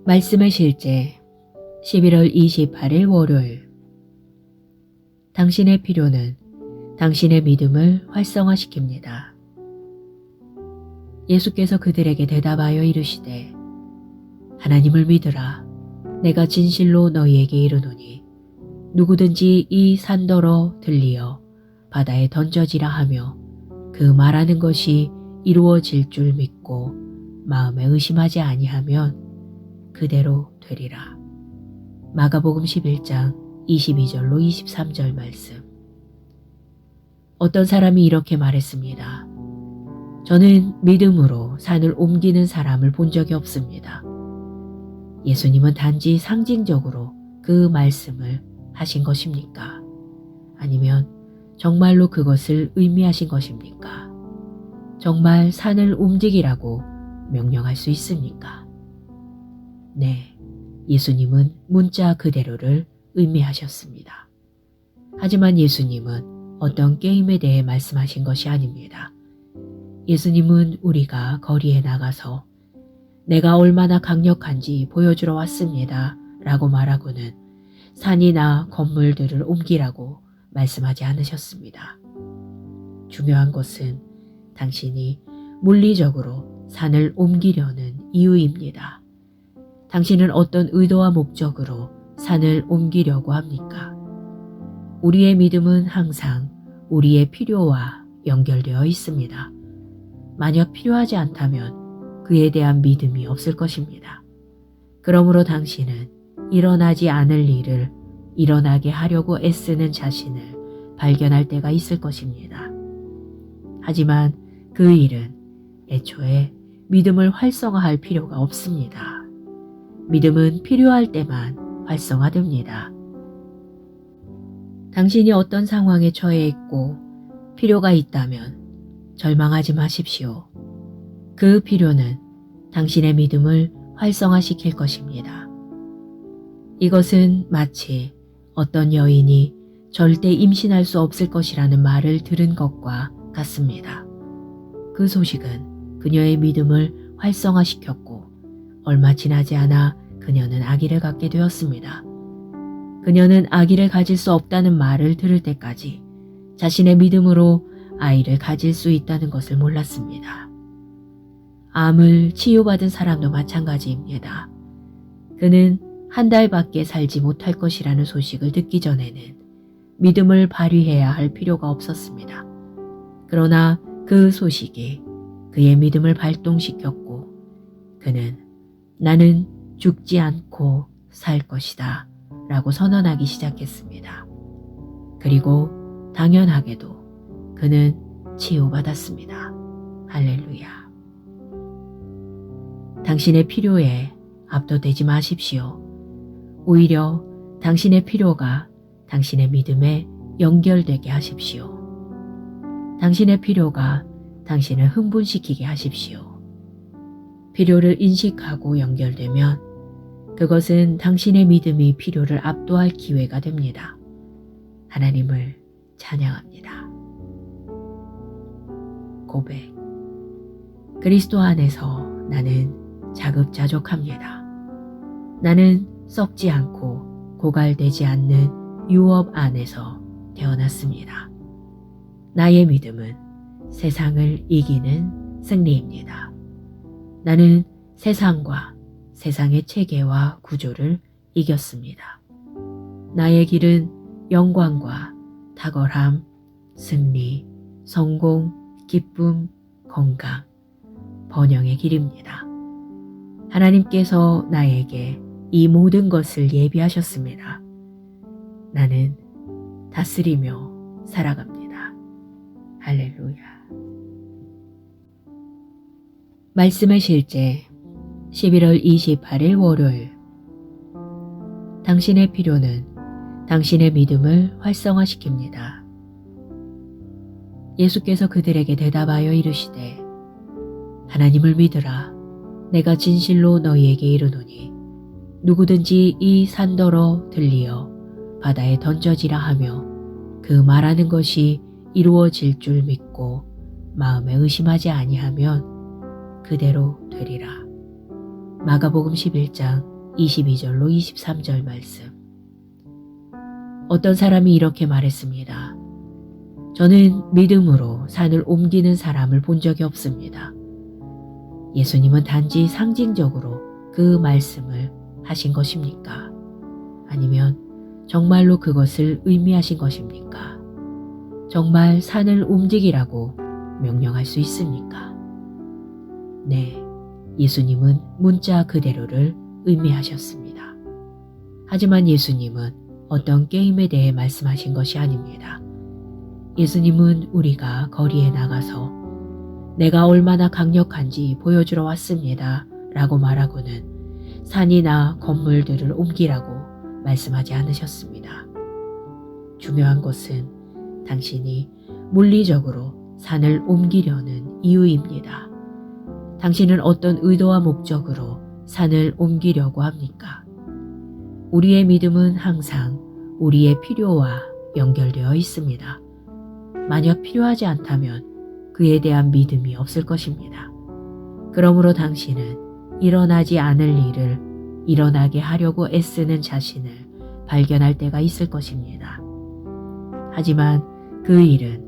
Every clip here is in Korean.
말씀의 실제 11월 28일 월요일. 당신의 필요는 당신의 믿음을 활성화시킵니다. 예수께서 그들에게 대답하여 이르시되 하나님을 믿으라. 내가 진실로 너희에게 이르노니 누구든지 이 산더러 들리어 바다에 던져지라 하며 그 말하는 것이 이루어질 줄 믿고 마음에 의심하지 아니하면 그대로 되리라. 마가복음 11장 22절로 23절 말씀. 어떤 사람이 이렇게 말했습니다. 저는 믿음으로 산을 옮기는 사람을 본 적이 없습니다. 예수님은 단지 상징적으로 그 말씀을 하신 것입니까? 아니면 정말로 그것을 의미하신 것입니까? 정말 산을 움직이라고 명령할 수 있습니까? 네, 예수님은 문자 그대로를 의미하셨습니다. 하지만 예수님은 어떤 게임에 대해 말씀하신 것이 아닙니다. 예수님은 우리가 거리에 나가서 내가 얼마나 강력한지 보여주러 왔습니다 라고 말하고는 산이나 건물들을 옮기라고 말씀하지 않으셨습니다. 중요한 것은 당신이 물리적으로 산을 옮기려는 이유입니다. 당신은 어떤 의도와 목적으로 산을 옮기려고 합니까? 우리의 믿음은 항상 우리의 필요와 연결되어 있습니다. 만약 필요하지 않다면 그에 대한 믿음이 없을 것입니다. 그러므로 당신은 일어나지 않을 일을 일어나게 하려고 애쓰는 자신을 발견할 때가 있을 것입니다. 하지만 그 일은 애초에 믿음을 활성화할 필요가 없습니다. 믿음은 필요할 때만 활성화됩니다. 당신이 어떤 상황에 처해 있고 필요가 있다면 절망하지 마십시오. 그 필요는 당신의 믿음을 활성화시킬 것입니다. 이것은 마치 어떤 여인이 절대 임신할 수 없을 것이라는 말을 들은 것과 같습니다. 그 소식은 그녀의 믿음을 활성화시켰고 얼마 지나지 않아 그녀는 아기를 갖게 되었습니다. 그녀는 아기를 가질 수 없다는 말을 들을 때까지 자신의 믿음으로 아이를 가질 수 있다는 것을 몰랐습니다. 암을 치유받은 사람도 마찬가지입니다. 그는 한 달밖에 살지 못할 것이라는 소식을 듣기 전에는 믿음을 발휘해야 할 필요가 없었습니다. 그러나 그 소식이 그의 믿음을 발동시켰고 그는 나는 죽지 않고 살 것이다 라고 선언하기 시작했습니다. 그리고 당연하게도 그는 치유받았습니다. 할렐루야. 당신의 필요에 압도되지 마십시오. 오히려 당신의 필요가 당신의 믿음에 연결되게 하십시오. 당신의 필요가 당신을 흥분시키게 하십시오. 필요를 인식하고 연결되면 그것은 당신의 믿음이 필요를 압도할 기회가 됩니다. 하나님을 찬양합니다. 고백. 그리스도 안에서 나는 자급자족합니다. 나는 썩지 않고 고갈되지 않는 유업 안에서 태어났습니다. 나의 믿음은 세상을 이기는 승리입니다. 나는 세상과 세상의 체계와 구조를 이겼습니다. 나의 길은 영광과 탁월함, 승리, 성공, 기쁨, 건강, 번영의 길입니다. 하나님께서 나에게 이 모든 것을 예비하셨습니다. 나는 다스리며 살아갑니다. 할렐루야. 말씀의 실제 11월 28일 월요일. 당신의 필요는 당신의 믿음을 활성화시킵니다. 예수께서 그들에게 대답하여 이르시되 하나님을 믿으라. 내가 진실로 너희에게 이르노니 누구든지 이 산더러 들리어 바다에 던져지라 하며 그 말하는 것이 이루어질 줄 믿고 마음에 의심하지 아니하면 그대로 되리라. 마가복음 11장 22절로 23절 말씀. 어떤 사람이 이렇게 말했습니다. 저는 믿음으로 산을 옮기는 사람을 본 적이 없습니다. 예수님은 단지 상징적으로 그 말씀을 하신 것입니까? 아니면 정말로 그것을 의미하신 것입니까? 정말 산을 움직이라고 명령할 수 있습니까? 네, 예수님은 문자 그대로를 의미하셨습니다. 하지만 예수님은 어떤 게임에 대해 말씀하신 것이 아닙니다. 예수님은 우리가 거리에 나가서 내가 얼마나 강력한지 보여주러 왔습니다 라고 말하고는 산이나 건물들을 옮기라고 말씀하지 않으셨습니다. 중요한 것은 당신이 물리적으로 산을 옮기려는 이유입니다. 당신은 어떤 의도와 목적으로 산을 옮기려고 합니까? 우리의 믿음은 항상 우리의 필요와 연결되어 있습니다. 만약 필요하지 않다면 그에 대한 믿음이 없을 것입니다. 그러므로 당신은 일어나지 않을 일을 일어나게 하려고 애쓰는 자신을 발견할 때가 있을 것입니다. 하지만 그 일은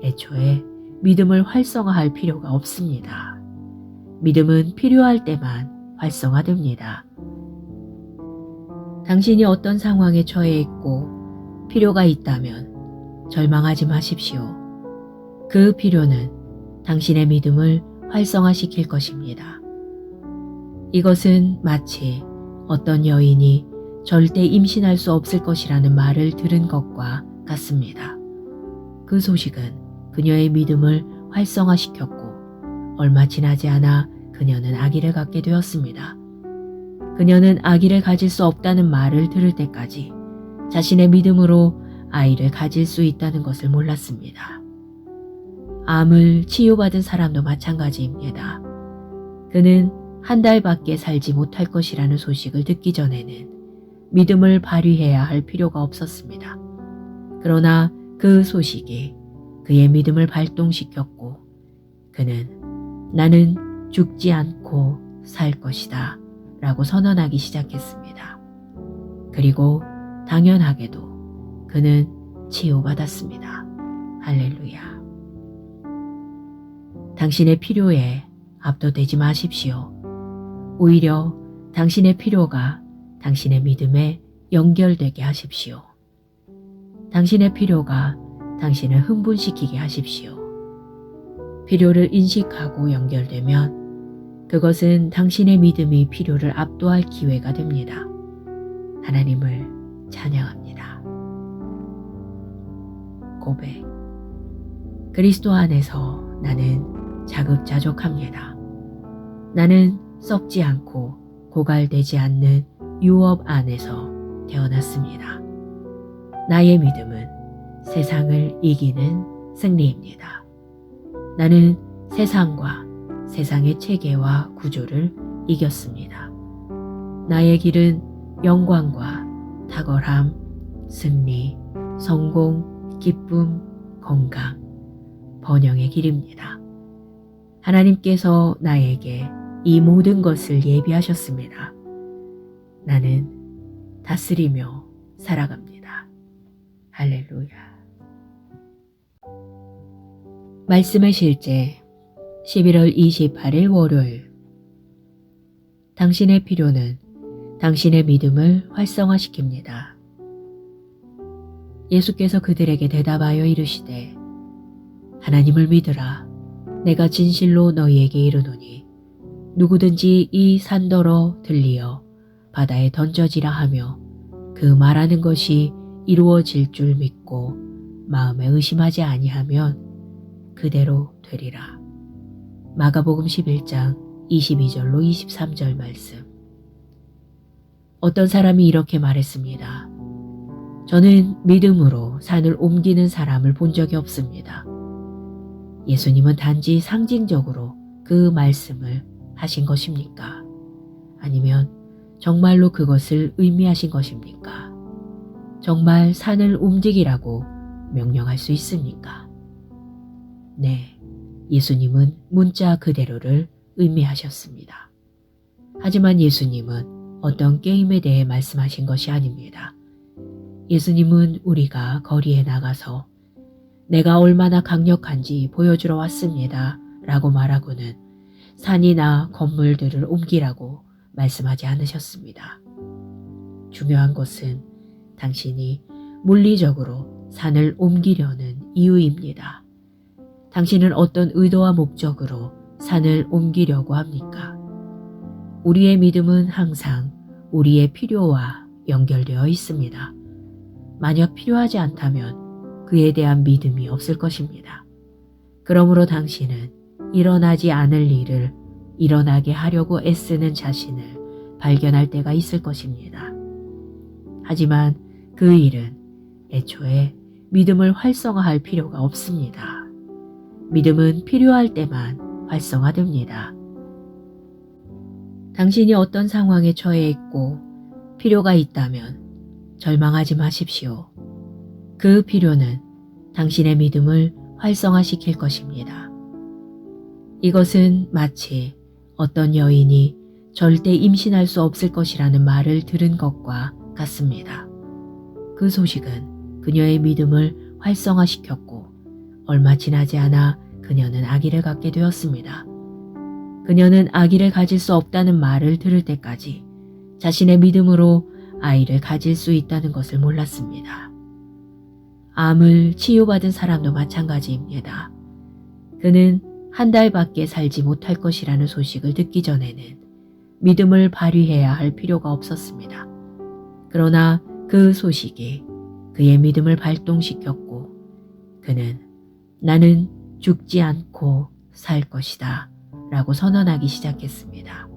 애초에 믿음을 활성화할 필요가 없습니다. 믿음은 필요할 때만 활성화됩니다. 당신이 어떤 상황에 처해 있고 필요가 있다면 절망하지 마십시오. 그 필요는 당신의 믿음을 활성화시킬 것입니다. 이것은 마치 어떤 여인이 절대 임신할 수 없을 것이라는 말을 들은 것과 같습니다. 그 소식은 그녀의 믿음을 활성화시켰고 얼마 지나지 않아 그녀는 아기를 갖게 되었습니다. 그녀는 아기를 가질 수 없다는 말을 들을 때까지 자신의 믿음으로 아이를 가질 수 있다는 것을 몰랐습니다. 암을 치유받은 사람도 마찬가지입니다. 그는 한 달밖에 살지 못할 것이라는 소식을 듣기 전에는 믿음을 발휘해야 할 필요가 없었습니다. 그러나 그 소식이 그의 믿음을 발동시켰고 그는 나는 죽지 않고 살 것이다 라고 선언하기 시작했습니다. 그리고 당연하게도 그는 치유받았습니다. 할렐루야. 당신의 필요에 압도되지 마십시오. 오히려 당신의 필요가 당신의 믿음에 연결되게 하십시오. 당신의 필요가 당신을 흥분시키게 하십시오. 필요를 인식하고 연결되면 그것은 당신의 믿음이 필요를 압도할 기회가 됩니다. 하나님을 찬양합니다. 고백. 그리스도 안에서 나는 자급자족합니다. 나는 썩지 않고 고갈되지 않는 유업 안에서 태어났습니다. 나의 믿음은 세상을 이기는 승리입니다. 나는 세상과 세상의 체계와 구조를 이겼습니다. 나의 길은 영광과 탁월함, 승리, 성공, 기쁨, 건강, 번영의 길입니다. 하나님께서 나에게 이 모든 것을 예비하셨습니다. 나는 다스리며 살아갑니다. 할렐루야. 말씀의 실제 11월 28일 월요일. 당신의 필요는 당신의 믿음을 활성화시킵니다. 예수께서 그들에게 대답하여 이르시되 하나님을 믿으라. 내가 진실로 너희에게 이르노니 누구든지 이 산더러 들리어 바다에 던져지라 하며 그 말하는 것이 이루어질 줄 믿고 마음에 의심하지 아니하면 그대로 되리라. 마가복음 11장 22절로 23절 말씀. 어떤 사람이 이렇게 말했습니다. 저는 믿음으로 산을 옮기는 사람을 본 적이 없습니다. 예수님은 단지 상징적으로 그 말씀을 하신 것입니까? 아니면 정말로 그것을 의미하신 것입니까? 정말 산을 움직이라고 명령할 수 있습니까? 네, 예수님은 문자 그대로를 의미하셨습니다. 하지만 예수님은 어떤 게임에 대해 말씀하신 것이 아닙니다. 예수님은 우리가 거리에 나가서 내가 얼마나 강력한지 보여주러 왔습니다 라고 말하고는 산이나 건물들을 옮기라고 말씀하지 않으셨습니다. 중요한 것은 당신이 물리적으로 산을 옮기려는 이유입니다. 당신은 어떤 의도와 목적으로 산을 옮기려고 합니까? 우리의 믿음은 항상 우리의 필요와 연결되어 있습니다. 만약 필요하지 않다면 그에 대한 믿음이 없을 것입니다. 그러므로 당신은 일어나지 않을 일을 일어나게 하려고 애쓰는 자신을 발견할 때가 있을 것입니다. 하지만 그 일은 애초에 믿음을 활성화할 필요가 없습니다. 믿음은 필요할 때만 활성화됩니다. 당신이 어떤 상황에 처해 있고 필요가 있다면 절망하지 마십시오. 그 필요는 당신의 믿음을 활성화시킬 것입니다. 이것은 마치 어떤 여인이 절대 임신할 수 없을 것이라는 말을 들은 것과 같습니다. 그 소식은 그녀의 믿음을 활성화시켰고 얼마 지나지 않아 그녀는 아기를 갖게 되었습니다. 그녀는 아기를 가질 수 없다는 말을 들을 때까지 자신의 믿음으로 아이를 가질 수 있다는 것을 몰랐습니다. 암을 치유받은 사람도 마찬가지입니다. 그는 한 달밖에 살지 못할 것이라는 소식을 듣기 전에는 믿음을 발휘해야 할 필요가 없었습니다. 그러나 그 소식이 그의 믿음을 발동시켰고 그는 나는 죽지 않고 살 것이다 라고 선언하기 시작했습니다.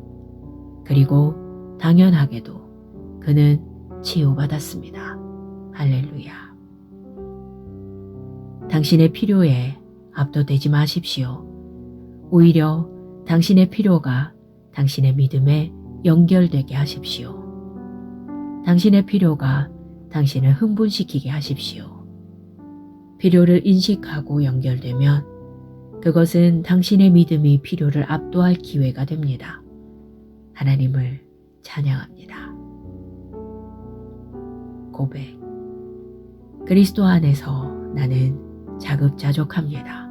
그리고 당연하게도 그는 치유받았습니다. 할렐루야. 당신의 필요에 압도되지 마십시오. 오히려 당신의 필요가 당신의 믿음에 연결되게 하십시오. 당신의 필요가 당신을 흥분시키게 하십시오. 필요를 인식하고 연결되면 그것은 당신의 믿음이 필요를 압도할 기회가 됩니다. 하나님을 찬양합니다. 고백. 그리스도 안에서 나는 자급자족합니다.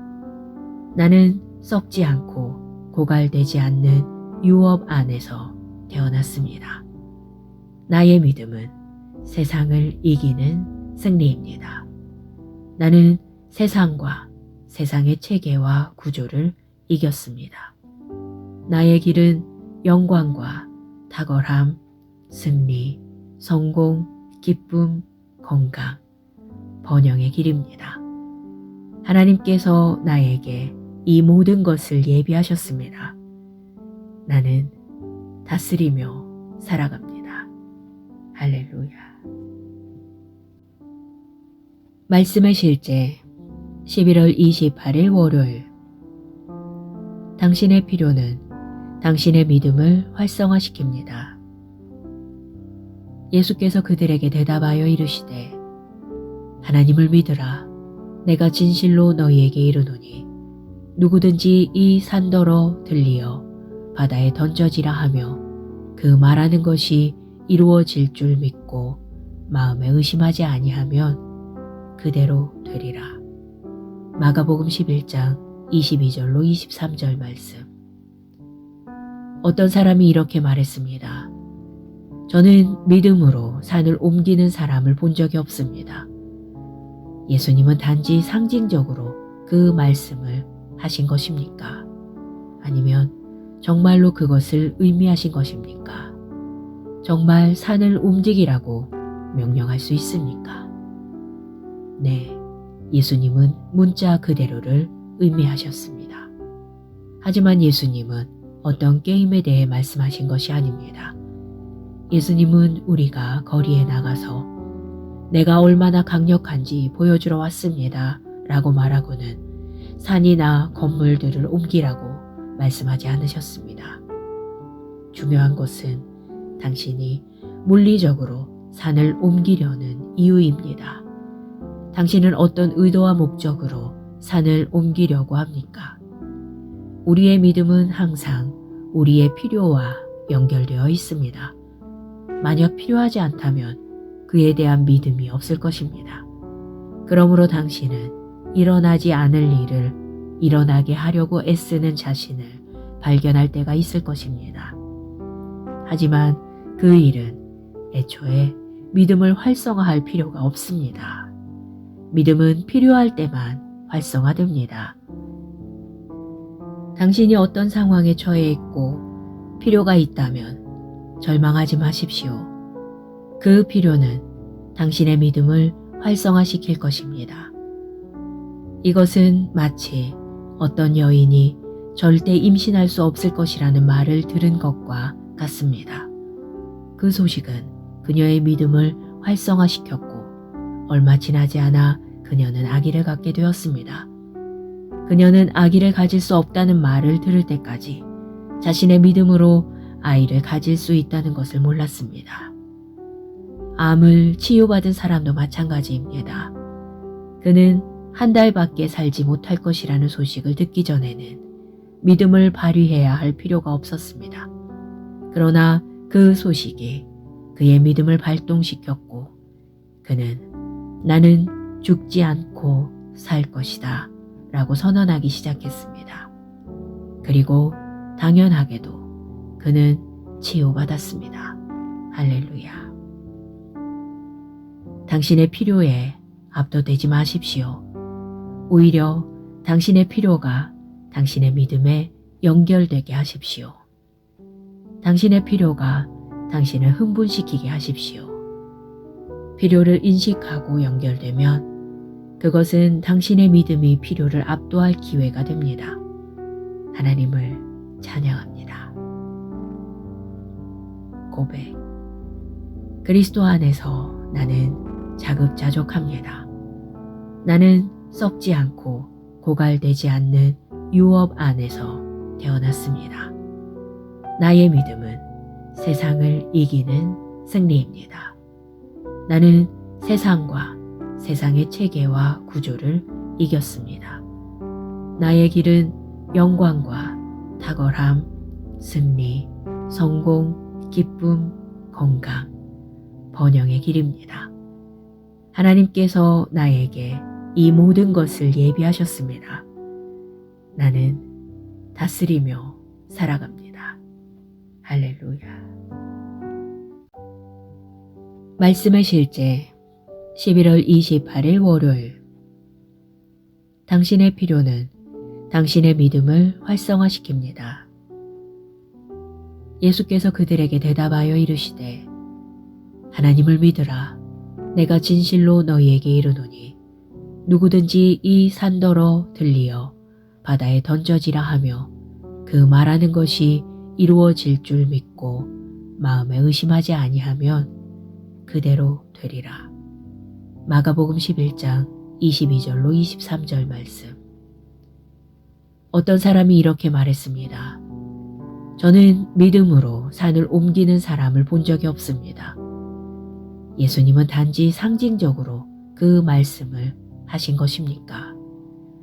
나는 썩지 않고 고갈되지 않는 유업 안에서 태어났습니다. 나의 믿음은 세상을 이기는 승리입니다. 나는 세상과 세상의 체계와 구조를 이겼습니다. 나의 길은 영광과 탁월함, 승리, 성공, 기쁨, 건강, 번영의 길입니다. 하나님께서 나에게 이 모든 것을 예비하셨습니다. 나는 다스리며 살아갑니다. 할렐루야. 말씀의 실제 11월 28일 월요일. 당신의 필요는 당신의 믿음을 활성화시킵니다. 예수께서 그들에게 대답하여 이르시되 하나님을 믿으라. 내가 진실로 너희에게 이르노니 누구든지 이 산더러 들리어 바다에 던져지라 하며 그 말하는 것이 이루어질 줄 믿고 마음에 의심하지 아니하면 그대로 되리라. 마가복음 11장 22절로 23절 말씀. 어떤 사람이 이렇게 말했습니다. 저는 믿음으로 산을 옮기는 사람을 본 적이 없습니다. 예수님은 단지 상징적으로 그 말씀을 하신 것입니까? 아니면 정말로 그것을 의미하신 것입니까? 정말 산을 움직이라고 명령할 수 있습니까? 네, 예수님은 문자 그대로를 의미하셨습니다. 하지만 예수님은 어떤 게임에 대해 말씀하신 것이 아닙니다. 예수님은 우리가 거리에 나가서 내가 얼마나 강력한지 보여주러 왔습니다 라고 말하고는 산이나 건물들을 옮기라고 말씀하지 않으셨습니다. 중요한 것은 당신이 물리적으로 산을 옮기려는 이유입니다. 당신은 어떤 의도와 목적으로 산을 옮기려고 합니까? 우리의 믿음은 항상 우리의 필요와 연결되어 있습니다. 만약 필요하지 않다면 그에 대한 믿음이 없을 것입니다. 그러므로 당신은 일어나지 않을 일을 일어나게 하려고 애쓰는 자신을 발견할 때가 있을 것입니다. 하지만 그 일은 애초에 믿음을 활성화할 필요가 없습니다. 믿음은 필요할 때만 활성화됩니다. 당신이 어떤 상황에 처해 있고 필요가 있다면 절망하지 마십시오. 그 필요는 당신의 믿음을 활성화시킬 것입니다. 이것은 마치 어떤 여인이 절대 임신할 수 없을 것이라는 말을 들은 것과 같습니다. 그 소식은 그녀의 믿음을 활성화시켰고 얼마 지나지 않아 그녀는 아기를 갖게 되었습니다. 그녀는 아기를 가질 수 없다는 말을 들을 때까지 자신의 믿음으로 아이를 가질 수 있다는 것을 몰랐습니다. 암을 치유받은 사람도 마찬가지입니다. 그는 한 달밖에 살지 못할 것이라는 소식을 듣기 전에는 믿음을 발휘해야 할 필요가 없었습니다. 그러나 그 소식이 그의 믿음을 발동시켰고 그는 나는 죽지 않고 살 것이다 라고 선언하기 시작했습니다. 그리고 당연하게도 그는 치유받았습니다. 할렐루야. 당신의 필요에 압도되지 마십시오. 오히려 당신의 필요가 당신의 믿음에 연결되게 하십시오. 당신의 필요가 당신을 흥분시키게 하십시오. 필요를 인식하고 연결되면 그것은 당신의 믿음이 필요를 압도할 기회가 됩니다. 하나님을 찬양합니다. 고백. 그리스도 안에서 나는 자급자족합니다. 나는 썩지 않고 고갈되지 않는 유업 안에서 태어났습니다. 나의 믿음은 세상을 이기는 승리입니다. 나는 세상과 세상의 체계와 구조를 이겼습니다. 나의 길은 영광과 탁월함, 승리, 성공, 기쁨, 건강, 번영의 길입니다. 하나님께서 나에게 이 모든 것을 예비하셨습니다. 나는 다스리며 살아갑니다. 할렐루야. 말씀의 실제 11월 28일 월요일. 당신의 필요는 당신의 믿음을 활성화시킵니다. 예수께서 그들에게 대답하여 이르시되 하나님을 믿으라. 내가 진실로 너희에게 이르노니 누구든지 이 산더러 들리어 바다에 던져지라 하며 그 말하는 것이 이루어질 줄 믿고 마음에 의심하지 아니하면 그대로 되리라. 마가복음 11장 22절로 23절 말씀. 어떤 사람이 이렇게 말했습니다. 저는 믿음으로 산을 옮기는 사람을 본 적이 없습니다. 예수님은 단지 상징적으로 그 말씀을 하신 것입니까?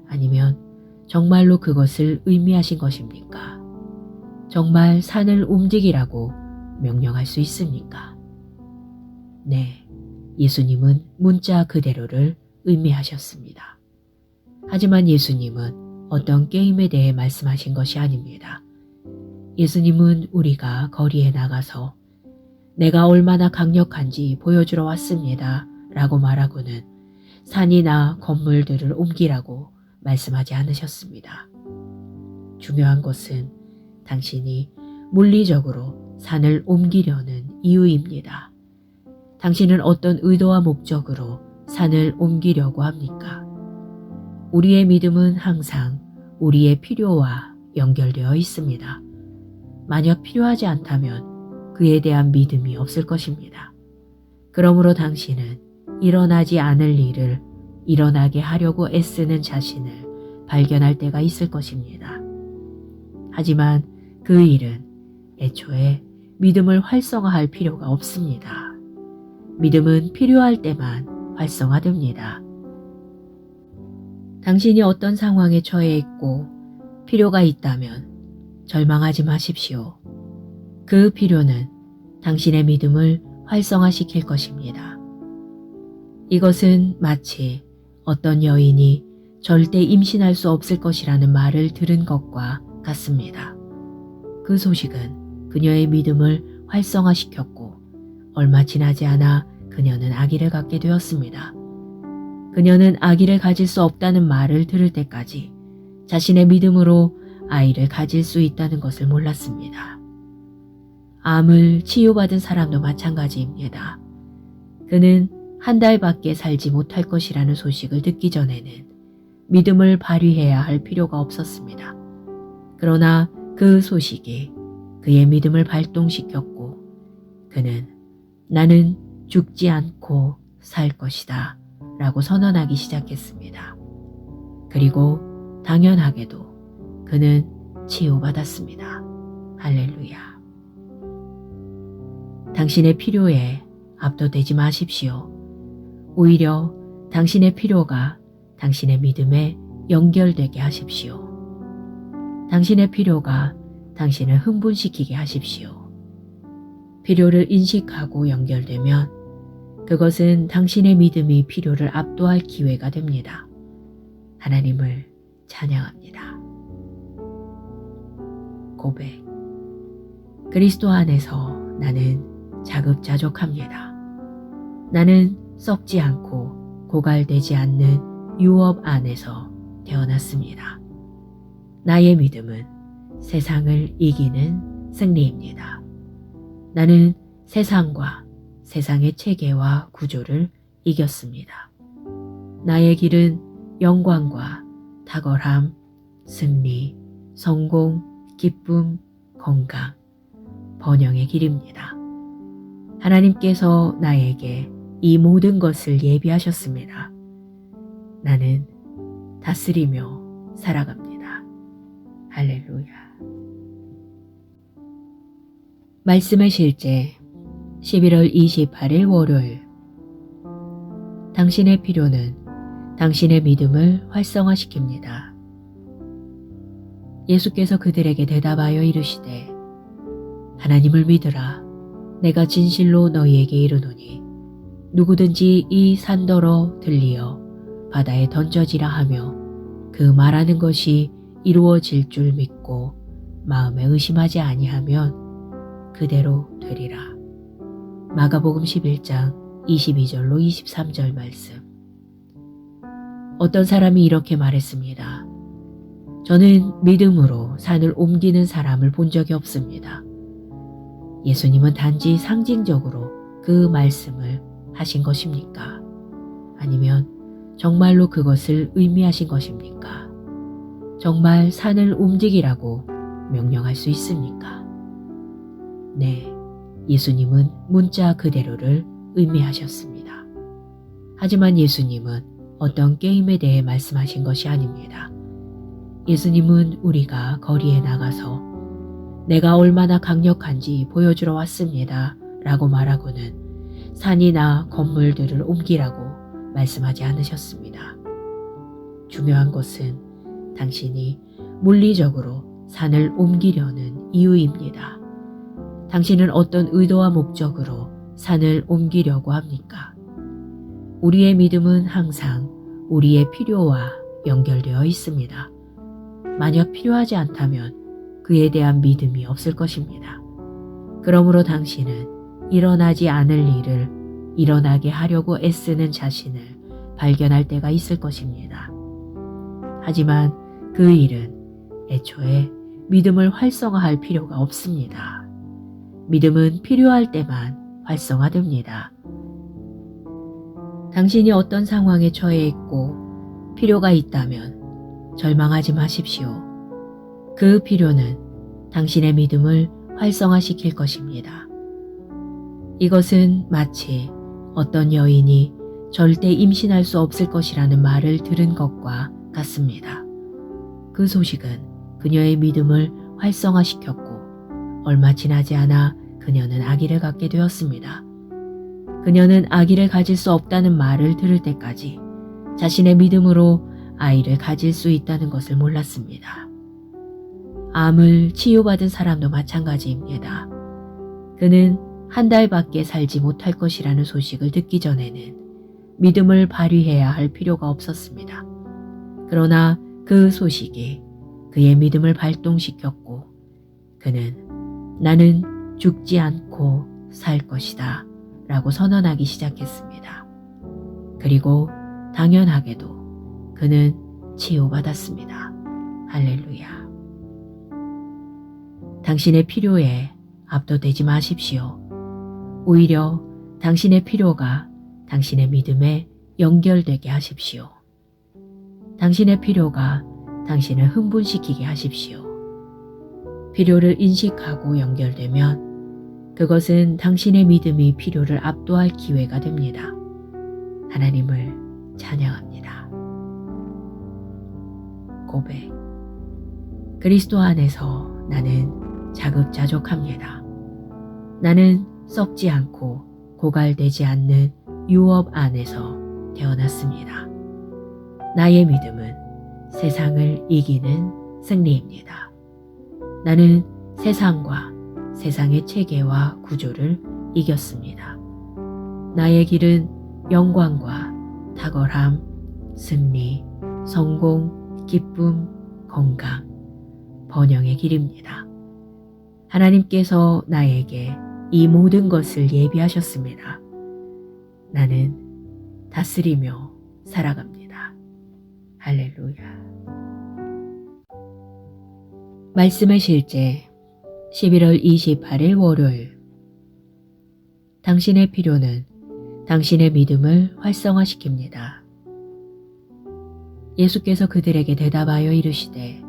아니면 정말로 그것을 의미하신 것입니까? 정말 산을 움직이라고 명령할 수 있습니까? 네, 예수님은 문자 그대로를 의미하셨습니다. 하지만 예수님은 어떤 게임에 대해 말씀하신 것이 아닙니다. 예수님은 우리가 거리에 나가서 내가 얼마나 강력한지 보여주러 왔습니다 라고 말하고는 산이나 건물들을 옮기라고 말씀하지 않으셨습니다. 중요한 것은 당신이 물리적으로 산을 옮기려는 이유입니다. 당신은 어떤 의도와 목적으로 산을 옮기려고 합니까? 우리의 믿음은 항상 우리의 필요와 연결되어 있습니다. 만약 필요하지 않다면 그에 대한 믿음이 없을 것입니다. 그러므로 당신은 일어나지 않을 일을 일어나게 하려고 애쓰는 자신을 발견할 때가 있을 것입니다. 하지만 그 일은 애초에 믿음을 활성화할 필요가 없습니다. 믿음은 필요할 때만 활성화됩니다. 당신이 어떤 상황에 처해 있고 필요가 있다면 절망하지 마십시오. 그 필요는 당신의 믿음을 활성화시킬 것입니다. 이것은 마치 어떤 여인이 절대 임신할 수 없을 것이라는 말을 들은 것과 같습니다. 그 소식은 그녀의 믿음을 활성화시켰고 얼마 지나지 않아 그녀는 아기를 갖게 되었습니다. 그녀는 아기를 가질 수 없다는 말을 들을 때까지 자신의 믿음으로 아이를 가질 수 있다는 것을 몰랐습니다. 암을 치유받은 사람도 마찬가지입니다. 그는 한 달밖에 살지 못할 것이라는 소식을 듣기 전에는 믿음을 발휘해야 할 필요가 없었습니다. 그러나 그 소식이 그의 믿음을 발동시켰고 그는 나는 죽지 않고 살 것이다 라고 선언하기 시작했습니다. 그리고 당연하게도 그는 치유받았습니다. 할렐루야. 당신의 필요에 압도되지 마십시오. 오히려 당신의 필요가 당신의 믿음에 연결되게 하십시오. 당신의 필요가 당신을 흥분시키게 하십시오. 필요를 인식하고 연결되면 그것은 당신의 믿음이 필요를 압도할 기회가 됩니다. 하나님을 찬양합니다. 고백. 그리스도 안에서 나는 자급자족합니다. 나는 썩지 않고 고갈되지 않는 유업 안에서 태어났습니다. 나의 믿음은 세상을 이기는 승리입니다. 나는 세상과 세상의 체계와 구조를 이겼습니다. 나의 길은 영광과 탁월함, 승리, 성공, 기쁨, 건강, 번영의 길입니다. 하나님께서 나에게 이 모든 것을 예비하셨습니다. 나는 다스리며 살아갑니다. 할렐루야. 말씀의 실제 11월 28일 월요일. 당신의 필요는 당신의 믿음을 활성화시킵니다. 예수께서 그들에게 대답하여 이르시되 하나님을 믿으라. 내가 진실로 너희에게 이르노니 누구든지 이 산더러 들리어 바다에 던져지라 하며 그 말하는 것이 이루어질 줄 믿고 마음에 의심하지 아니하면 그대로 되리라. 마가복음 11장 22절로 23절 말씀. 어떤 사람이 이렇게 말했습니다. 저는 믿음으로 산을 옮기는 사람을 본 적이 없습니다. 예수님은 단지 상징적으로 그 말씀을 하신 것입니까? 아니면 정말로 그것을 의미하신 것입니까? 정말 산을 움직이라고 명령할 수 있습니까? 네, 예수님은 문자 그대로를 의미하셨습니다. 하지만 예수님은 어떤 게임에 대해 말씀하신 것이 아닙니다. 예수님은 우리가 거리에 나가서 내가 얼마나 강력한지 보여주러 왔습니다 라고 말하고는 산이나 건물들을 옮기라고 말씀하지 않으셨습니다. 중요한 것은 당신이 물리적으로 산을 옮기려는 이유입니다. 당신은 어떤 의도와 목적으로 산을 옮기려고 합니까? 우리의 믿음은 항상 우리의 필요와 연결되어 있습니다. 만약 필요하지 않다면 그에 대한 믿음이 없을 것입니다. 그러므로 당신은 일어나지 않을 일을 일어나게 하려고 애쓰는 자신을 발견할 때가 있을 것입니다. 하지만 그 일은 애초에 믿음을 활성화할 필요가 없습니다. 믿음은 필요할 때만 활성화됩니다. 당신이 어떤 상황에 처해 있고 필요가 있다면 절망하지 마십시오. 그 필요는 당신의 믿음을 활성화시킬 것입니다. 이것은 마치 어떤 여인이 절대 임신할 수 없을 것이라는 말을 들은 것과 같습니다. 그 소식은 그녀의 믿음을 활성화시켰고 얼마 지나지 않아 그녀는 아기를 갖게 되었습니다. 그녀는 아기를 가질 수 없다는 말을 들을 때까지 자신의 믿음으로 아이를 가질 수 있다는 것을 몰랐습니다. 암을 치유받은 사람도 마찬가지입니다. 그는 한 달밖에 살지 못할 것이라는 소식을 듣기 전에는 믿음을 발휘해야 할 필요가 없었습니다. 그러나 그 소식이 그의 믿음을 발동시켰고 그는 나는 죽지 않고 살 것이다 라고 선언하기 시작했습니다. 그리고 당연하게도 그는 치유받았습니다. 할렐루야. 당신의 필요에 압도되지 마십시오. 오히려 당신의 필요가 당신의 믿음에 연결되게 하십시오. 당신의 필요가 당신을 흥분시키게 하십시오. 필요를 인식하고 연결되면 그것은 당신의 믿음이 필요를 압도할 기회가 됩니다. 하나님을 찬양합니다. 고백. 그리스도 안에서 나는 자급자족합니다. 나는 썩지 않고 고갈되지 않는 유업 안에서 태어났습니다. 나의 믿음은 세상을 이기는 승리입니다. 나는 세상과 세상의 체계와 구조를 이겼습니다. 나의 길은 영광과 탁월함, 승리, 성공, 기쁨, 건강, 번영의 길입니다. 하나님께서 나에게 이 모든 것을 예비하셨습니다. 나는 다스리며 살아갑니다. 할렐루야. 말씀의 실제 11월 28일 월요일. 당신의 필요는 당신의 믿음을 활성화시킵니다. 예수께서 그들에게 대답하여 이르시되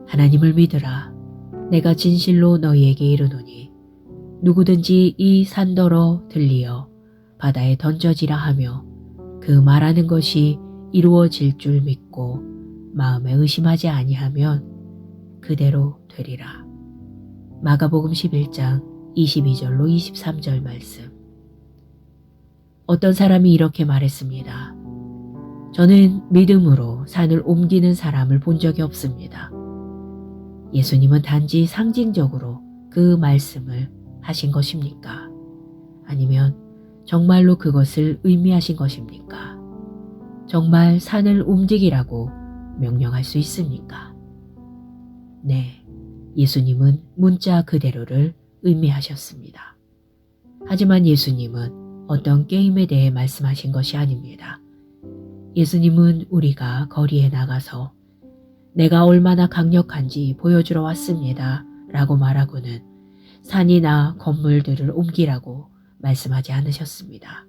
하나님을 믿으라. 내가 진실로 너희에게 이르노니 누구든지 이 산더러 들리어 바다에 던져지라 하며 그 말하는 것이 이루어질 줄 믿고 마음에 의심하지 아니하면 그대로 되리라. 마가복음 11장 22절로 23절 말씀. 어떤 사람이 이렇게 말했습니다. 저는 믿음으로 산을 옮기는 사람을 본 적이 없습니다. 예수님은 단지 상징적으로 그 말씀을 하신 것입니까? 아니면 정말로 그것을 의미하신 것입니까? 정말 산을 움직이라고 명령할 수 있습니까? 네, 예수님은 문자 그대로를 의미하셨습니다. 하지만 예수님은 어떤 게임에 대해 말씀하신 것이 아닙니다. 예수님은 우리가 거리에 나가서 내가 얼마나 강력한지 보여주러 왔습니다 라고 말하고는 산이나 건물들을 옮기라고 말씀하지 않으셨습니다.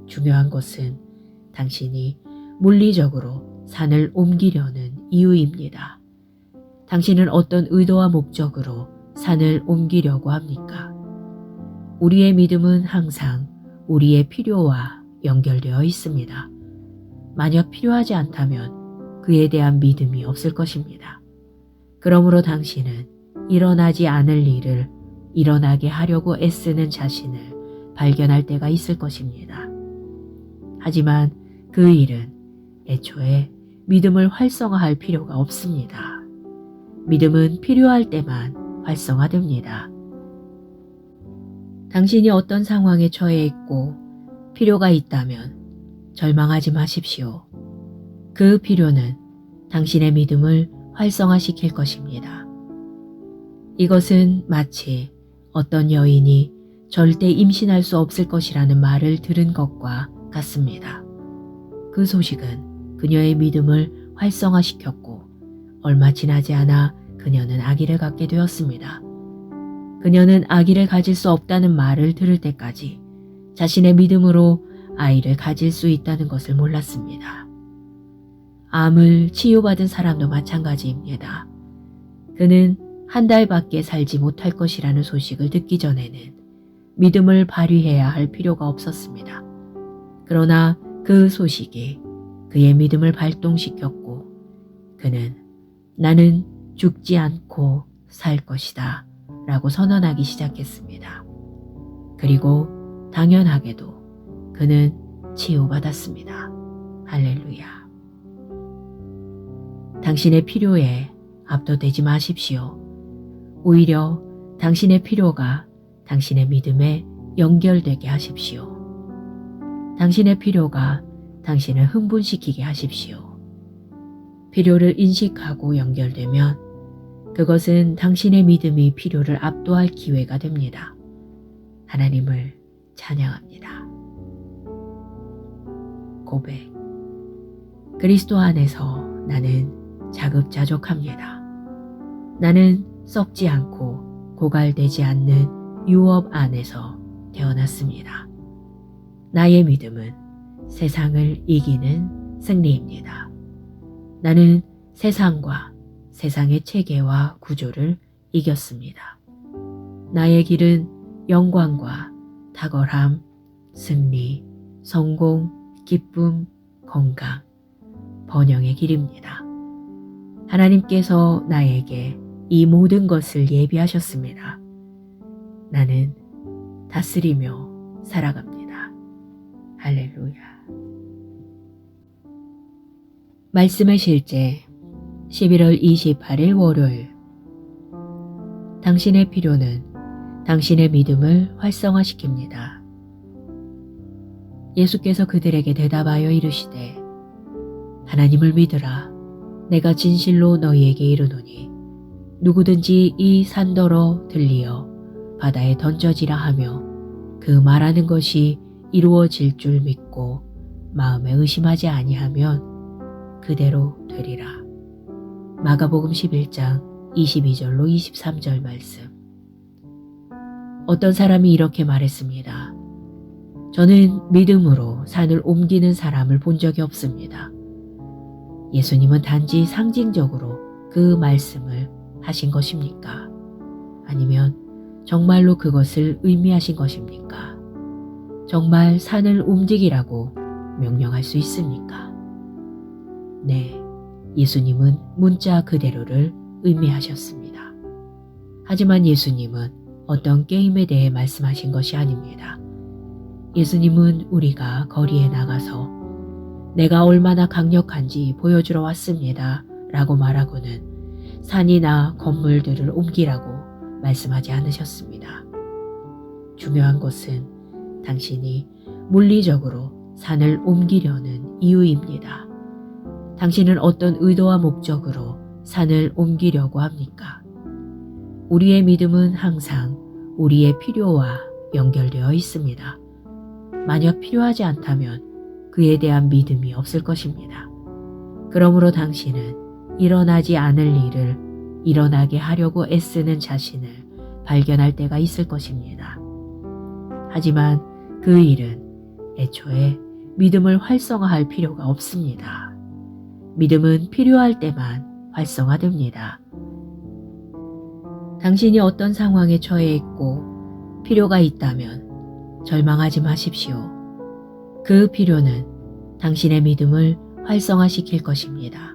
중요한 것은 당신이 물리적으로 산을 옮기려는 이유입니다. 당신은 어떤 의도와 목적으로 산을 옮기려고 합니까? 우리의 믿음은 항상 우리의 필요와 연결되어 있습니다. 만약 필요하지 않다면 그에 대한 믿음이 없을 것입니다. 그러므로 당신은 일어나지 않을 일을 일어나게 하려고 애쓰는 자신을 발견할 때가 있을 것입니다. 하지만 그 일은 애초에 믿음을 활성화할 필요가 없습니다. 믿음은 필요할 때만 활성화됩니다. 당신이 어떤 상황에 처해 있고 필요가 있다면 절망하지 마십시오. 그 필요는 당신의 믿음을 활성화시킬 것입니다. 이것은 마치 어떤 여인이 절대 임신할 수 없을 것이라는 말을 들은 것과 같습니다. 그 소식은 그녀의 믿음을 활성화시켰고 얼마 지나지 않아 그녀는 아기를 갖게 되었습니다. 그녀는 아기를 가질 수 없다는 말을 들을 때까지 자신의 믿음으로 아이를 가질 수 있다는 것을 몰랐습니다. 암을 치유받은 사람도 마찬가지입니다. 그는 한 달밖에 살지 못할 것이라는 소식을 듣기 전에는 믿음을 발휘해야 할 필요가 없었습니다. 그러나 그 소식이 그의 믿음을 발동시켰고 그는 나는 죽지 않고 살 것이다 라고 선언하기 시작했습니다. 그리고 당연하게도 그는 치유받았습니다. 할렐루야. 당신의 필요에 압도되지 마십시오. 오히려 당신의 필요가 당신의 믿음에 연결되게 하십시오. 당신의 필요가 당신을 흥분시키게 하십시오. 필요를 인식하고 연결되면 그것은 당신의 믿음이 필요를 압도할 기회가 됩니다. 하나님을 찬양합니다. 고백. 그리스도 안에서 나는 자급자족합니다. 나는 썩지 않고 고갈되지 않는 유업 안에서 태어났습니다. 나의 믿음은 세상을 이기는 승리입니다. 나는 세상과 세상의 체계와 구조를 이겼습니다. 나의 길은 영광과 탁월함, 승리, 성공, 기쁨, 건강, 번영의 길입니다. 하나님께서 나에게 이 모든 것을 예비하셨습니다. 나는 다스리며 살아갑니다. 할렐루야. 말씀의 실제 11월 28일 월요일. 당신의 필요는 당신의 믿음을 활성화시킵니다. 예수께서 그들에게 대답하여 이르시되 하나님을 믿으라. 내가 진실로 너희에게 이르노니 누구든지 이 산더러 들리어 바다에 던져지라 하며 그 말하는 것이 이루어질 줄 믿고 마음에 의심하지 아니하면 그대로 되리라. 마가복음 11장 22절로 23절 말씀. 어떤 사람이 이렇게 말했습니다. 저는 믿음으로 산을 옮기는 사람을 본 적이 없습니다. 예수님은 단지 상징적으로 그 말씀을 하신 것입니까? 아니면 정말로 그것을 의미하신 것입니까? 정말 산을 움직이라고 명령할 수 있습니까? 네, 예수님은 문자 그대로를 의미하셨습니다. 하지만 예수님은 어떤 게임에 대해 말씀하신 것이 아닙니다. 예수님은 우리가 거리에 나가서 내가 얼마나 강력한지 보여주러 왔습니다 라고 말하고는 산이나 건물들을 옮기라고 말씀하지 않으셨습니다. 중요한 것은 당신이 물리적으로 산을 옮기려는 이유입니다. 당신은 어떤 의도와 목적으로 산을 옮기려고 합니까? 우리의 믿음은 항상 우리의 필요와 연결되어 있습니다. 만약 필요하지 않다면 그에 대한 믿음이 없을 것입니다. 그러므로 당신은 일어나지 않을 일을 일어나게 하려고 애쓰는 자신을 발견할 때가 있을 것입니다. 하지만 그 일은 애초에 믿음을 활성화할 필요가 없습니다. 믿음은 필요할 때만 활성화됩니다. 당신이 어떤 상황에 처해 있고 필요가 있다면 절망하지 마십시오. 그 필요는 당신의 믿음을 활성화시킬 것입니다.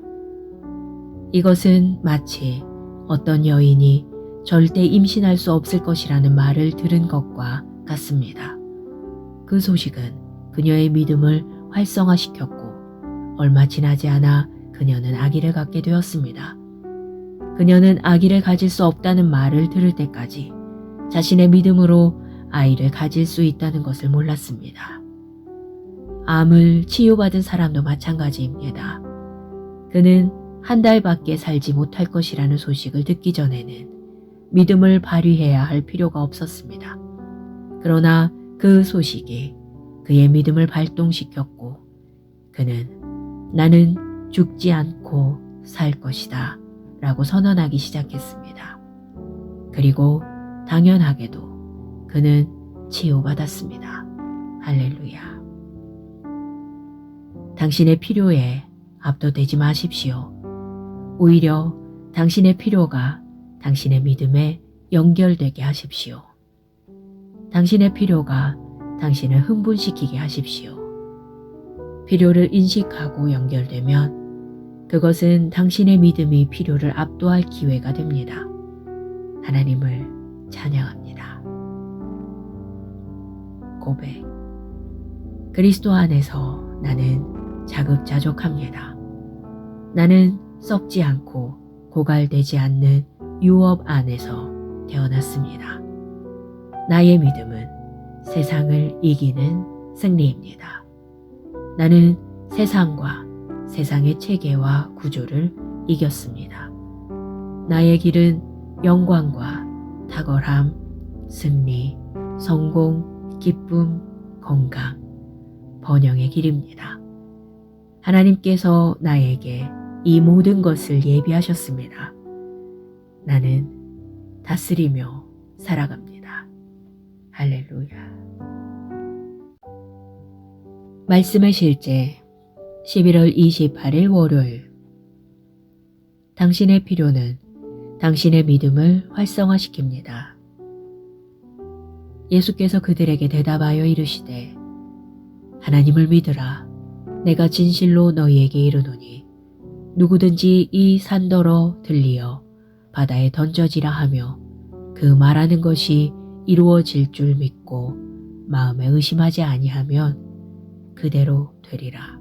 이것은 마치 어떤 여인이 절대 임신할 수 없을 것이라는 말을 들은 것과 같습니다. 그 소식은 그녀의 믿음을 활성화시켰고 얼마 지나지 않아 그녀는 아기를 갖게 되었습니다. 그녀는 아기를 가질 수 없다는 말을 들을 때까지 자신의 믿음으로 아이를 가질 수 있다는 것을 몰랐습니다. 암을 치유받은 사람도 마찬가지입니다. 그는 한 달밖에 살지 못할 것이라는 소식을 듣기 전에는 믿음을 발휘해야 할 필요가 없었습니다. 그러나 그 소식이 그의 믿음을 발동시켰고 그는 나는 죽지 않고 살 것이다 라고 선언하기 시작했습니다. 그리고 당연하게도 그는 치유받았습니다. 할렐루야. 당신의 필요에 압도되지 마십시오. 오히려 당신의 필요가 당신의 믿음에 연결되게 하십시오. 당신의 필요가 당신을 흥분시키게 하십시오. 필요를 인식하고 연결되면 그것은 당신의 믿음이 필요를 압도할 기회가 됩니다. 하나님을 찬양합니다. 고백. 그리스도 안에서 나는 자급자족합니다. 나는 썩지 않고 고갈되지 않는 유업 안에서 태어났습니다. 나의 믿음은 세상을 이기는 승리입니다. 나는 세상과 세상의 체계와 구조를 이겼습니다. 나의 길은 영광과 탁월함, 승리, 성공, 기쁨, 건강, 번영의 길입니다. 하나님께서 나에게 이 모든 것을 예비하셨습니다. 나는 다스리며 살아갑니다. 할렐루야. 말씀의 실제 11월 28일 월요일. 당신의 필요는 당신의 믿음을 활성화시킵니다. 예수께서 그들에게 대답하여 이르시되 하나님을 믿으라. 내가 진실로 너희에게 이르노니 누구든지 이 산더러 들리어 바다에 던져지라 하며 그 말하는 것이 이루어질 줄 믿고 마음에 의심하지 아니하면 그대로 되리라.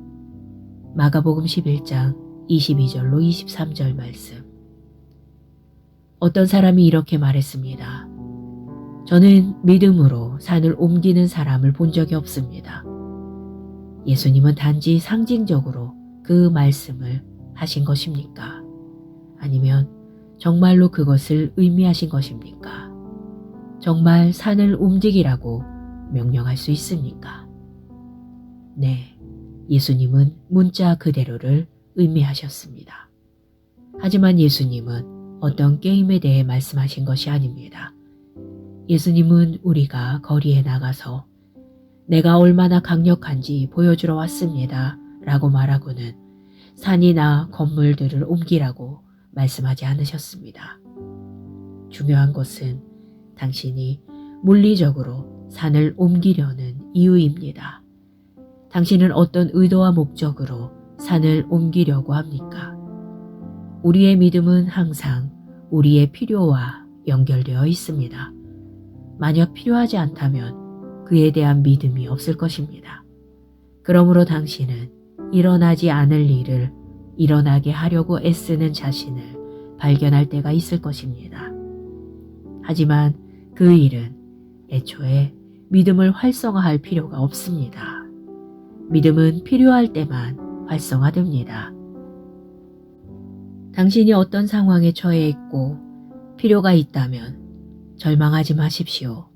마가복음 11장 22절로 23절 말씀. 어떤 사람이 이렇게 말했습니다. 저는 믿음으로 산을 옮기는 사람을 본 적이 없습니다. 예수님은 단지 상징적으로 그 말씀을 하신 것입니까? 아니면 정말로 그것을 의미하신 것입니까? 정말 산을 움직이라고 명령할 수 있습니까? 네, 예수님은 문자 그대로를 의미하셨습니다. 하지만 예수님은 어떤 게임에 대해 말씀하신 것이 아닙니다. 예수님은 우리가 거리에 나가서 내가 얼마나 강력한지 보여주러 왔습니다 라고 말하고는 산이나 건물들을 옮기라고 말씀하지 않으셨습니다. 중요한 것은 당신이 물리적으로 산을 옮기려는 이유입니다. 당신은 어떤 의도와 목적으로 산을 옮기려고 합니까? 우리의 믿음은 항상 우리의 필요와 연결되어 있습니다. 만약 필요하지 않다면 그에 대한 믿음이 없을 것입니다. 그러므로 당신은 일어나지 않을 일을 일어나게 하려고 애쓰는 자신을 발견할 때가 있을 것입니다. 하지만 그 일은 애초에 믿음을 활성화할 필요가 없습니다. 믿음은 필요할 때만 활성화됩니다. 당신이 어떤 상황에 처해 있고 필요가 있다면 절망하지 마십시오.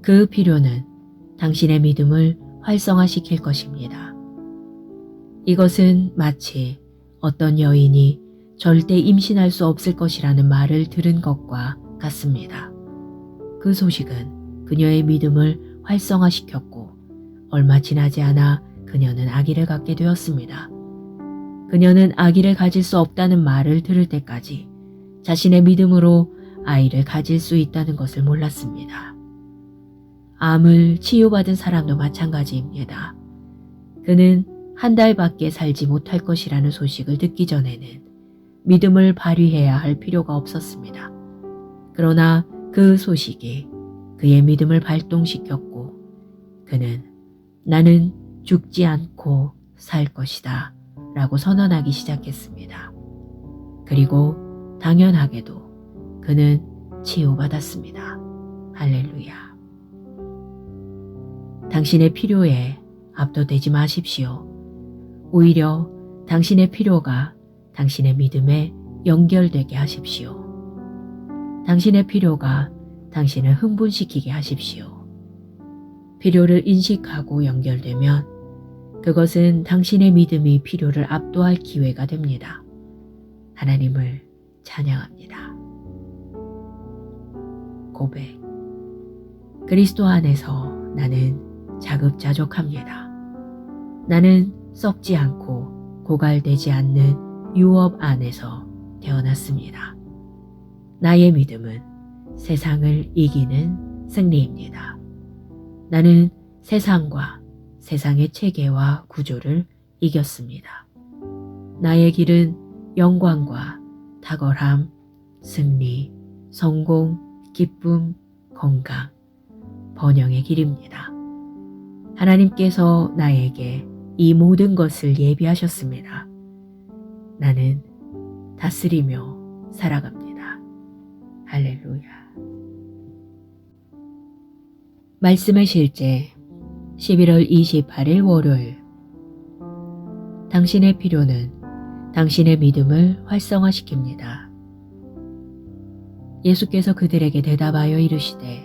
그 필요는 당신의 믿음을 활성화시킬 것입니다. 이것은 마치 어떤 여인이 절대 임신할 수 없을 것이라는 말을 들은 것과 같습니다. 그 소식은 그녀의 믿음을 활성화시켰고 얼마 지나지 않아 그녀는 아기를 갖게 되었습니다. 그녀는 아기를 가질 수 없다는 말을 들을 때까지 자신의 믿음으로 아이를 가질 수 있다는 것을 몰랐습니다. 암을 치유받은 사람도 마찬가지입니다. 그는 한 달밖에 살지 못할 것이라는 소식을 듣기 전에는 믿음을 발휘해야 할 필요가 없었습니다. 그러나 그 소식이 그의 믿음을 발동시켰고 그는 나는 죽지 않고 살 것이다 라고 선언하기 시작했습니다. 그리고 당연하게도 그는 치유받았습니다. 할렐루야. 당신의 필요에 압도되지 마십시오. 오히려 당신의 필요가 당신의 믿음에 연결되게 하십시오. 당신의 필요가 당신을 흥분시키게 하십시오. 필요를 인식하고 연결되면 그것은 당신의 믿음이 필요를 압도할 기회가 됩니다. 하나님을 찬양합니다. 고백. 그리스도 안에서 나는 자급자족합니다. 나는 썩지 않고 고갈되지 않는 유업 안에서 태어났습니다. 나의 믿음은 세상을 이기는 승리입니다. 나는 세상과 세상의 체계와 구조를 이겼습니다. 나의 길은 영광과 탁월함, 승리, 성공, 기쁨, 건강, 번영의 길입니다. 하나님께서 나에게 이 모든 것을 예비하셨습니다. 나는 다스리며 살아갑니다. 할렐루야. 말씀의 실제 11월 28일 월요일. 당신의 필요는 당신의 믿음을 활성화시킵니다. 예수께서 그들에게 대답하여 이르시되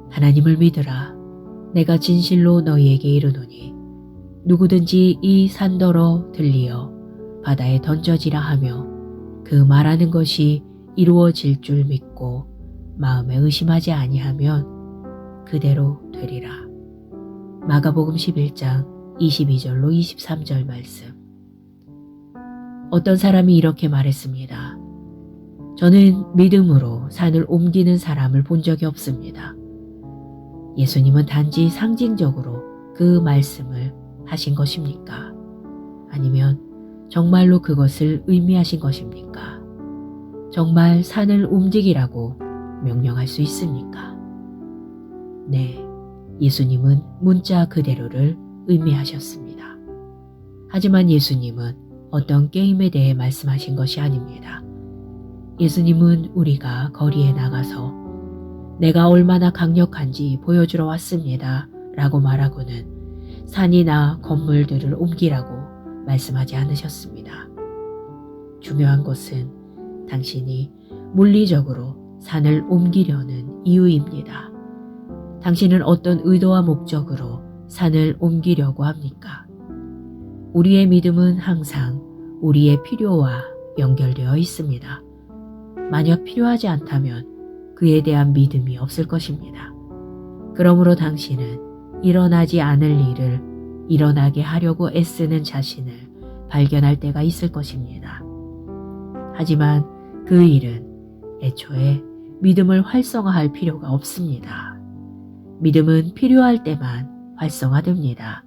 하나님을 믿으라. 내가 진실로 너희에게 이르노니 누구든지 이 산더러 들리어 바다에 던져지라 하며 그 말하는 것이 이루어질 줄 믿고 마음에 의심하지 아니하면 그대로 되리라. 마가복음 11장 22절로 23절 말씀. 어떤 사람이 이렇게 말했습니다. 저는 믿음으로 산을 옮기는 사람을 본 적이 없습니다. 예수님은 단지 상징적으로 그 말씀을 하신 것입니까? 아니면 정말로 그것을 의미하신 것입니까? 정말 산을 움직이라고 명령할 수 있습니까? 네, 예수님은 문자 그대로를 의미하셨습니다. 하지만 예수님은 어떤 게임에 대해 말씀하신 것이 아닙니다. 예수님은 우리가 거리에 나가서 내가 얼마나 강력한지 보여주러 왔습니다 라고 말하고는 산이나 건물들을 옮기라고 말씀하지 않으셨습니다. 중요한 것은 당신이 물리적으로 산을 옮기려는 이유입니다. 당신은 어떤 의도와 목적으로 산을 옮기려고 합니까? 우리의 믿음은 항상 우리의 필요와 연결되어 있습니다. 만약 필요하지 않다면 그에 대한 믿음이 없을 것입니다. 그러므로 당신은 일어나지 않을 일을 일어나게 하려고 애쓰는 자신을 발견할 때가 있을 것입니다. 하지만 그 일은 애초에 믿음을 활성화할 필요가 없습니다. 믿음은 필요할 때만 활성화됩니다.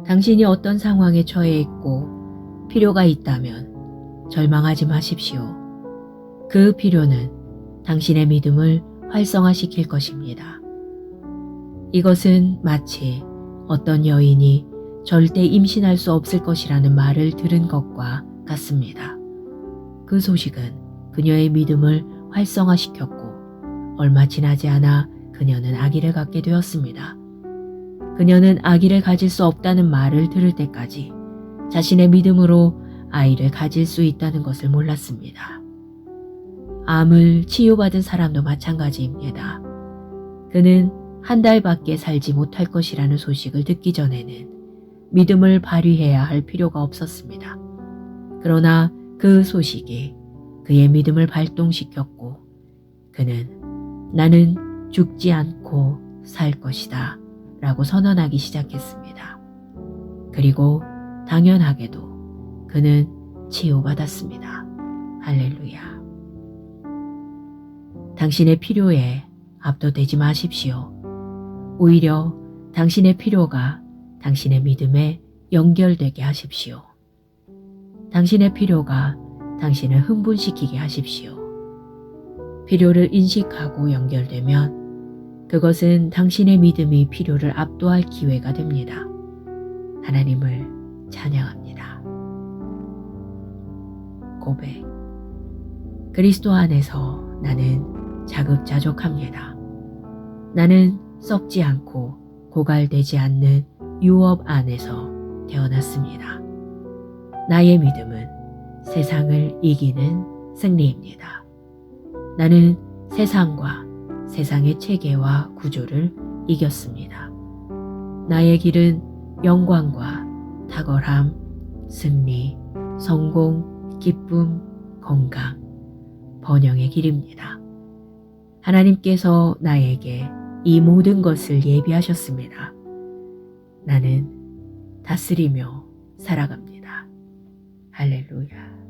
당신이 어떤 상황에 처해 있고 필요가 있다면 절망하지 마십시오. 그 필요는 당신의 믿음을 활성화시킬 것입니다. 이것은 마치 어떤 여인이 절대 임신할 수 없을 것이라는 말을 들은 것과 같습니다. 그 소식은 그녀의 믿음을 활성화시켰고 얼마 지나지 않아 그녀는 아기를 갖게 되었습니다. 그녀는 아기를 가질 수 없다는 말을 들을 때까지 자신의 믿음으로 아이를 가질 수 있다는 것을 몰랐습니다. 암을 치유받은 사람도 마찬가지입니다. 그는 한 달밖에 살지 못할 것이라는 소식을 듣기 전에는 믿음을 발휘해야 할 필요가 없었습니다. 그러나 그 소식이 그의 믿음을 발동시켰고 그는 나는 죽지 않고 살 것이다 라고 선언하기 시작했습니다. 그리고 당연하게도 그는 치유받았습니다. 할렐루야. 당신의 필요에 압도되지 마십시오. 오히려 당신의 필요가 당신의 믿음에 연결되게 하십시오. 당신의 필요가 당신을 흥분시키게 하십시오. 필요를 인식하고 연결되면 그것은 당신의 믿음이 필요를 압도할 기회가 됩니다. 하나님을 찬양합니다. 고백. 그리스도 안에서 나는 자급자족합니다. 나는 썩지 않고 고갈되지 않는 유업 안에서 태어났습니다. 나의 믿음은 세상을 이기는 승리입니다. 나는 세상과 세상의 체계와 구조를 이겼습니다. 나의 길은 영광과 탁월함, 승리, 성공, 기쁨, 건강, 번영의 길입니다. 하나님께서 나에게 이 모든 것을 예비하셨습니다. 나는 다스리며 살아갑니다. 할렐루야.